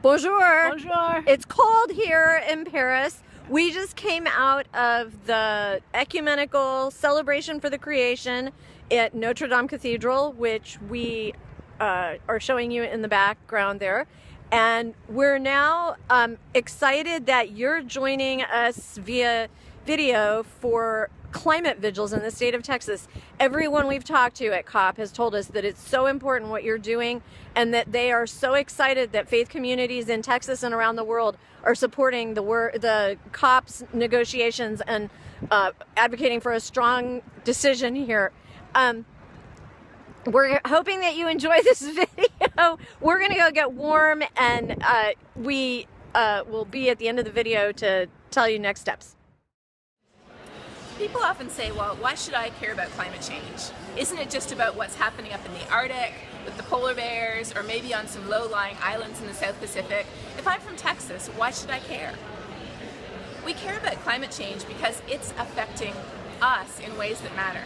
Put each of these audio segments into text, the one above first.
Bonjour. Bonjour. It's cold here in Paris. We just came out of the ecumenical celebration for the creation at Notre Dame Cathedral, which we are showing you in the background there. And we're now excited that you're joining us via video for climate vigils in the state of Texas. Everyone we've talked to at COP has told us that it's so important what you're doing, and that they are so excited that faith communities in Texas and around the world are supporting the COP's negotiations and advocating for a strong decision here. We're hoping that you enjoy this video. We're going to go get warm, and we will be at the end of the video to tell you next steps. People often say, well, why should I care about climate change? Isn't it just about what's happening up in the Arctic with the polar bears, or maybe on some low-lying islands in the South Pacific? If I'm from Texas, why should I care? We care about climate change because it's affecting us in ways that matter.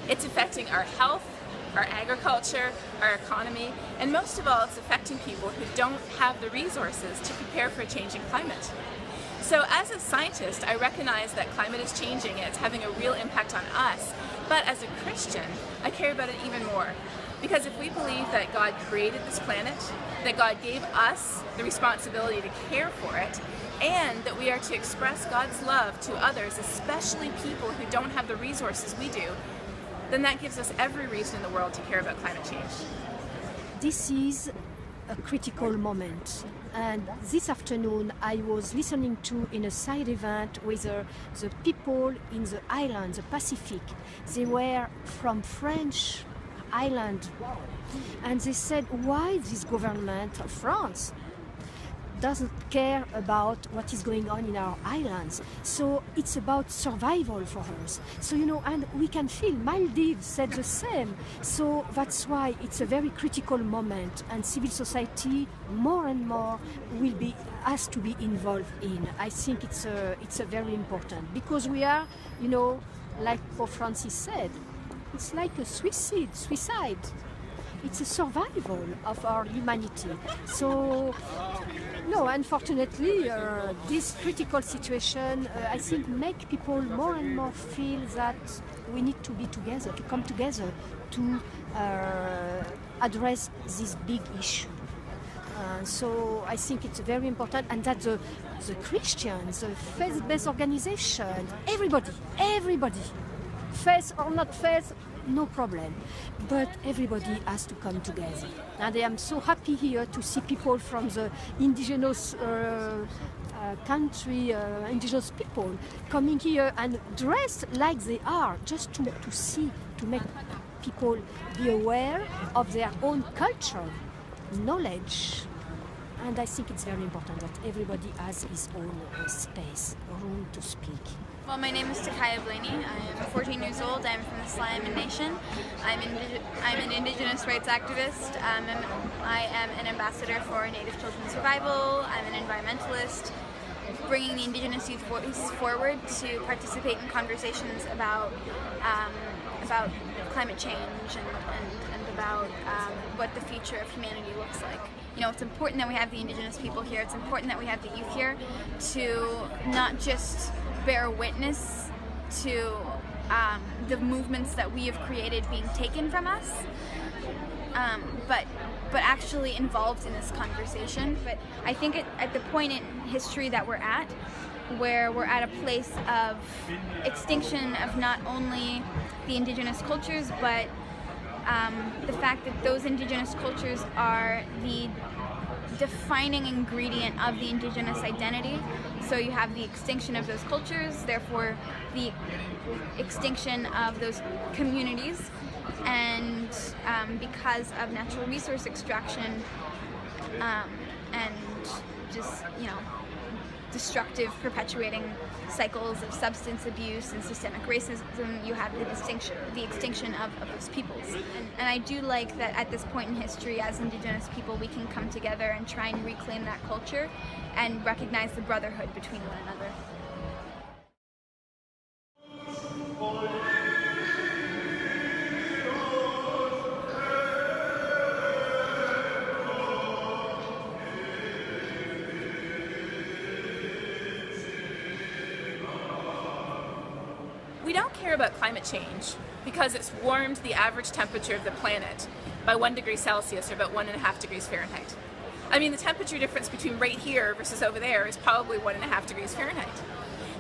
It's affecting our health, our agriculture, our economy, and most of all, it's affecting people who don't have the resources to prepare for a changing climate. So as a scientist, I recognize that climate is changing and it's having a real impact on us. But as a Christian, I care about it even more. Because if we believe that God created this planet, that God gave us the responsibility to care for it, and that we are to express God's love to others, especially people who don't have the resources we do, then that gives us every reason in the world to care about climate change. This is a critical moment. And this afternoon I was listening to in a side event with the people in the island, the Pacific. They were from French island, and they said, why this government of France doesn't care about what is going on in our islands. So it's about survival for us. So, and we can feel, Maldives said the same. So that's why it's a very critical moment, and civil society more and more has to be involved in. I think it's a very important, because we are, like Pope Francis said, it's like a suicide. It's a survival of our humanity. So, no, unfortunately, this critical situation, I think, make people more and more feel that we need to be together, to come together to address this big issue. So I think it's very important, and that the Christians, the faith-based organization, everybody, faith or not faith, no problem, but everybody has to come together. And I am so happy here to see people from the indigenous country, indigenous people coming here and dressed like they are, just to see, to make people be aware of their own culture, knowledge. And I think it's very important that everybody has his own space, room to speak. Well, my name is Blaney. I am 14 years old. I am from the Sliammon Nation. I'm an Indigenous rights activist. I am an ambassador for Native Children's Survival. I'm an environmentalist, bringing the Indigenous youth voice forward to participate in conversations about climate change and about what the future of humanity looks like. It's important that we have the Indigenous people here. It's important that we have the youth here to not just bear witness to the movements that we have created being taken from us, but actually involved in this conversation. But I think at the point in history that we're at, where we're at a place of extinction of not only the Indigenous cultures, but the fact that those Indigenous cultures are the defining ingredient of the Indigenous identity. So you have the extinction of those cultures, therefore the extinction of those communities, and because of natural resource extraction and just, destructive, perpetuating cycles of substance abuse and systemic racism, you have the extinction of those peoples. And I do like that at this point in history, as Indigenous people, we can come together and try and reclaim that culture and recognize the brotherhood between one another. We don't care about climate change because it's warmed the average temperature of the planet by 1 degree Celsius or about 1.5 degrees Fahrenheit. I mean, the temperature difference between right here versus over there is probably 1.5 degrees Fahrenheit.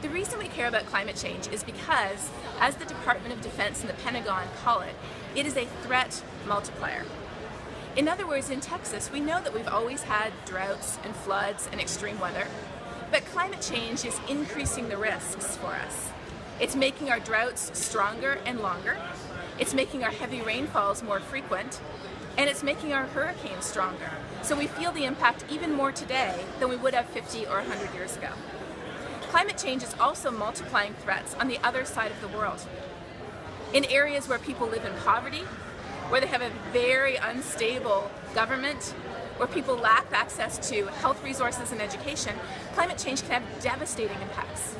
The reason we care about climate change is because, as the Department of Defense and the Pentagon call it, it is a threat multiplier. In other words, in Texas, we know that we've always had droughts and floods and extreme weather, but climate change is increasing the risks for us. It's making our droughts stronger and longer, it's making our heavy rainfalls more frequent, and it's making our hurricanes stronger. So we feel the impact even more today than we would have 50 or 100 years ago. Climate change is also multiplying threats on the other side of the world. In areas where people live in poverty, where they have a very unstable government, where people lack access to health resources and education, climate change can have devastating impacts.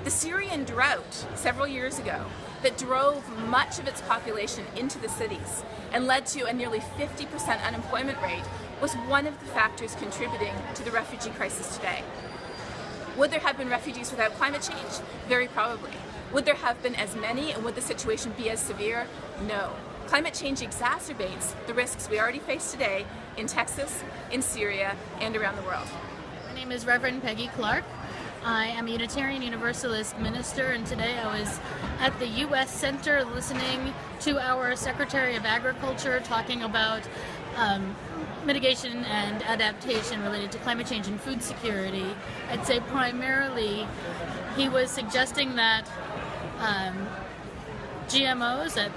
The Syrian drought several years ago that drove much of its population into the cities and led to a nearly 50% unemployment rate was one of the factors contributing to the refugee crisis today. Would there have been refugees without climate change? Very probably. Would there have been as many, and would the situation be as severe? No. Climate change exacerbates the risks we already face today in Texas, in Syria, and around the world. My name is Reverend Peggy Clark. I am a Unitarian Universalist minister, and today I was at the U.S. Center listening to our Secretary of Agriculture talking about mitigation and adaptation related to climate change and food security. I'd say primarily he was suggesting that GMOs, that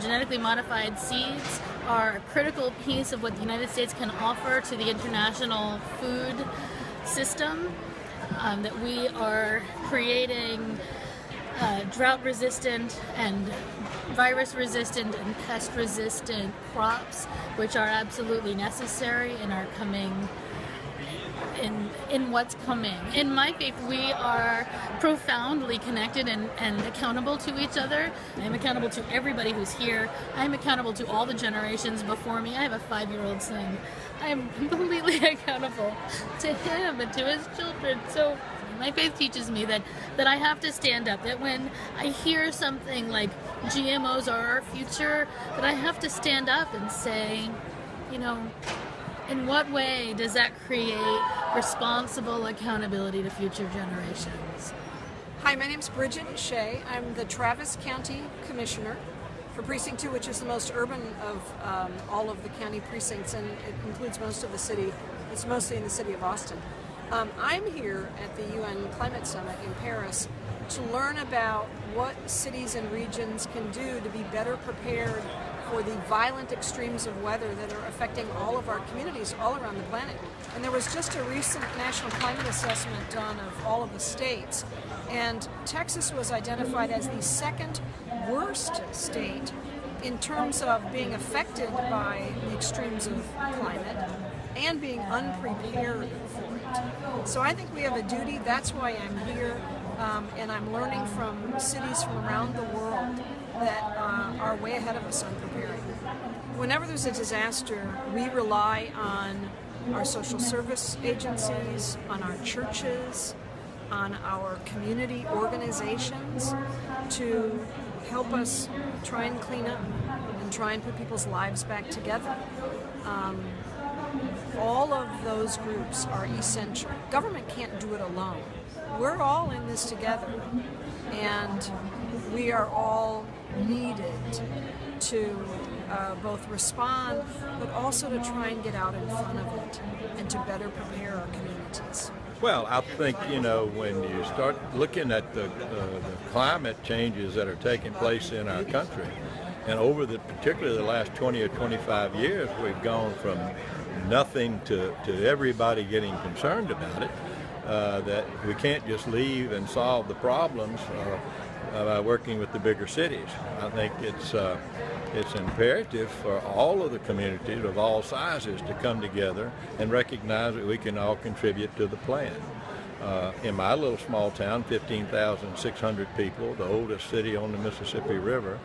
genetically modified seeds, are a critical piece of what the United States can offer to the international food system, that we are creating drought-resistant and virus-resistant and pest-resistant crops, which are absolutely necessary and are coming in what's coming. In my faith, we are profoundly connected and accountable to each other. I'm accountable to everybody who's here. I'm accountable to all the generations before me. I have a 5-year-old son. I'm completely accountable to him and to his children. So my faith teaches me that I have to stand up, that when I hear something like GMOs are our future, that I have to stand up and say, you know, in what way does that create responsible accountability to future generations? Hi, my name's Bridget Shea. I'm the Travis County Commissioner for Precinct 2, which is the most urban of all of the county precincts, and it includes most of the city. It's mostly in the city of Austin. I'm here at the UN Climate Summit in Paris to learn about what cities and regions can do to be better prepared for the violent extremes of weather that are affecting all of our communities all around the planet. And there was just a recent national climate assessment done of all of the states, and Texas was identified as the second worst state in terms of being affected by the extremes of climate and being unprepared for it. So I think we have a duty. That's why I'm here, and I'm learning from cities from around the world that are way ahead of us on preparing. Whenever there's a disaster, we rely on our social service agencies, on our churches, on our community organizations to help us try and clean up and try and put people's lives back together. All of those groups are essential. Government can't do it alone. We're all in this together, and we are all needed to both respond, but also to try and get out in front of it and to better prepare our communities. Well, I think, you know, when you start looking at the climate changes that are taking place in our country, and over particularly the last 20 or 25 years, we've gone from nothing to everybody getting concerned about it, that we can't just leave and solve the problems by working with the bigger cities. I think it's imperative for all of the communities of all sizes to come together and recognize that we can all contribute to the plan. In my little small town, 15,600 people, the oldest city on the Mississippi River,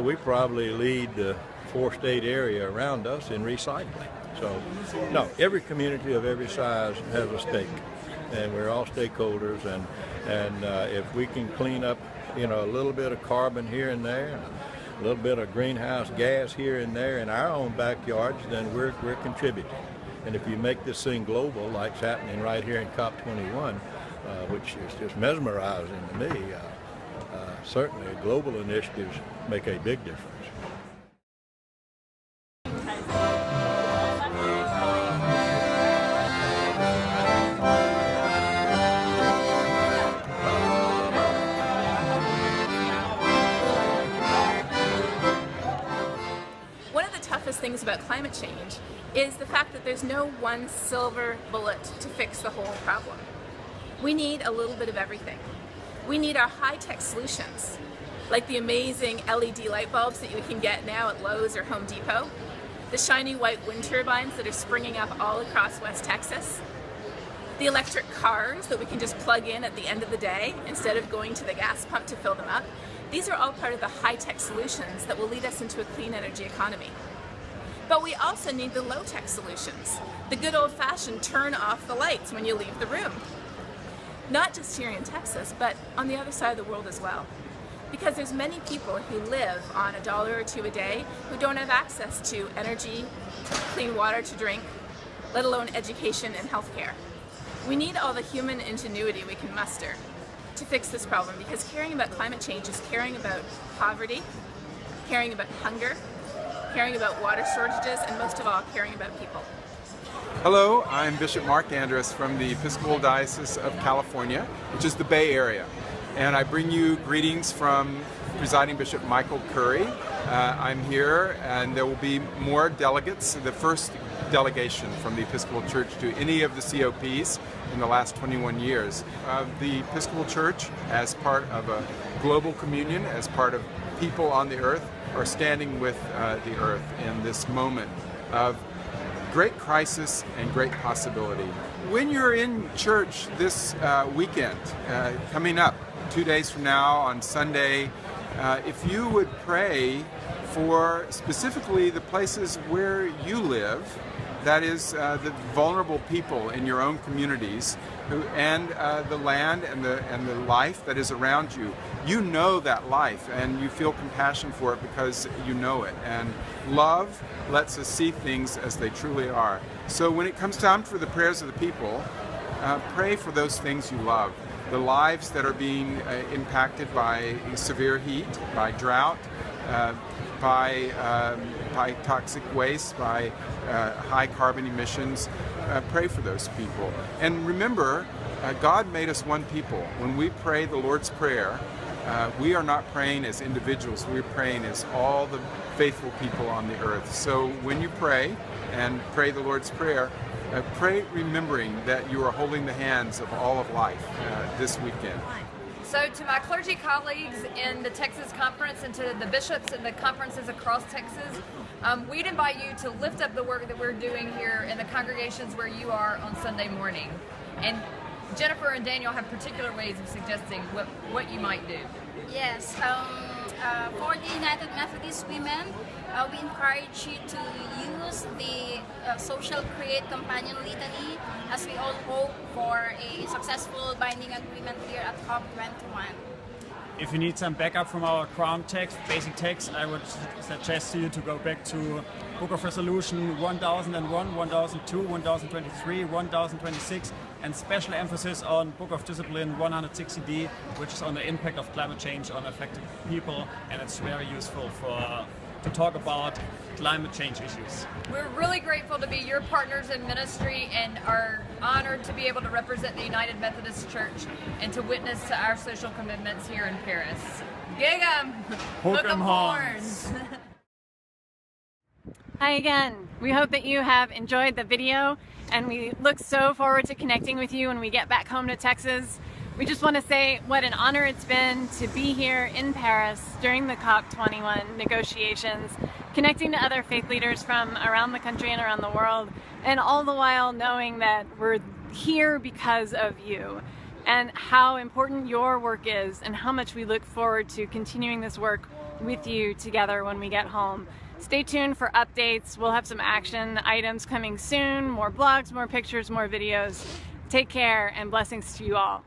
we probably lead the 4-state area around us in recycling. So, no, every community of every size has a stake, and we're all stakeholders, and And if we can clean up, you know, a little bit of carbon here and there, and a little bit of greenhouse gas here and there in our own backyards, then we're contributing. And if you make this thing global, like it's happening right here in COP21, which is just mesmerizing to me, certainly global initiatives make a big difference. Things about climate change is the fact that there's no one silver bullet to fix the whole problem. We need a little bit of everything. We need our high-tech solutions, like the amazing LED light bulbs that you can get now at Lowe's or Home Depot, the shiny white wind turbines that are springing up all across West Texas, the electric cars that we can just plug in at the end of the day instead of going to the gas pump to fill them up. These are all part of the high-tech solutions that will lead us into a clean energy economy. But we also need the low-tech solutions, the good old-fashioned turn off the lights when you leave the room. Not just here in Texas, but on the other side of the world as well. Because there's many people who live on $1 or $2 a day who don't have access to energy, clean water to drink, let alone education and healthcare. We need all the human ingenuity we can muster to fix this problem, because caring about climate change is caring about poverty, caring about hunger, caring about water shortages, and most of all, caring about people. Hello, I'm Bishop Marc Andrus from the Episcopal Diocese of California, which is the Bay Area. And I bring you greetings from Presiding Bishop Michael Curry. I'm here, and there will be more delegates, the first delegation from the Episcopal Church to any of the COPs in the last 21 years. The Episcopal Church, as part of a global communion, as part of people on the earth, are standing with the earth in this moment of great crisis and great possibility. When you're in church this weekend, coming up 2 days from now on Sunday, if you would pray for specifically the places where you live, that is the vulnerable people in your own communities, and the land and the life that is around you. You know that life, and you feel compassion for it because you know it. And love lets us see things as they truly are. So when it comes time for the prayers of the people, pray for those things you love. The lives that are being impacted by severe heat, by drought, by toxic waste, by high carbon emissions. Pray for those people. And remember, God made us one people. When we pray the Lord's Prayer, we are not praying as individuals, we're praying as all the faithful people on the earth. So when you pray and pray the Lord's Prayer, pray remembering that you are holding the hands of all of life this weekend. So to my clergy colleagues in the Texas Conference and to the bishops in the conferences across Texas, we'd invite you to lift up the work that we're doing here in the congregations where you are on Sunday morning. And Jennifer and Daniel have particular ways of suggesting what you might do. Yes, for the United Methodist Women, we encourage you to use the Social Create Companion Litany as we all hope for a successful binding agreement here at COP21. If you need some backup from our crown text, basic text, I would suggest to you to go back to Book of Resolution 1001, 1002, 1023, 1026, and special emphasis on Book of Discipline 160D, which is on the impact of climate change on affected people, and it's very useful to talk about climate change issues. We're really grateful to be your partners in ministry and are honored to be able to represent the United Methodist Church and to witness to our social commitments here in Paris. Gig 'em! Hook 'em horns! Hi again. We hope that you have enjoyed the video, and we look so forward to connecting with you when we get back home to Texas. We just want to say what an honor it's been to be here in Paris during the COP21 negotiations, connecting to other faith leaders from around the country and around the world, and all the while knowing that we're here because of you, and how important your work is, and how much we look forward to continuing this work with you together when we get home. Stay tuned for updates. We'll have some action items coming soon, more blogs, more pictures, more videos. Take care, and blessings to you all.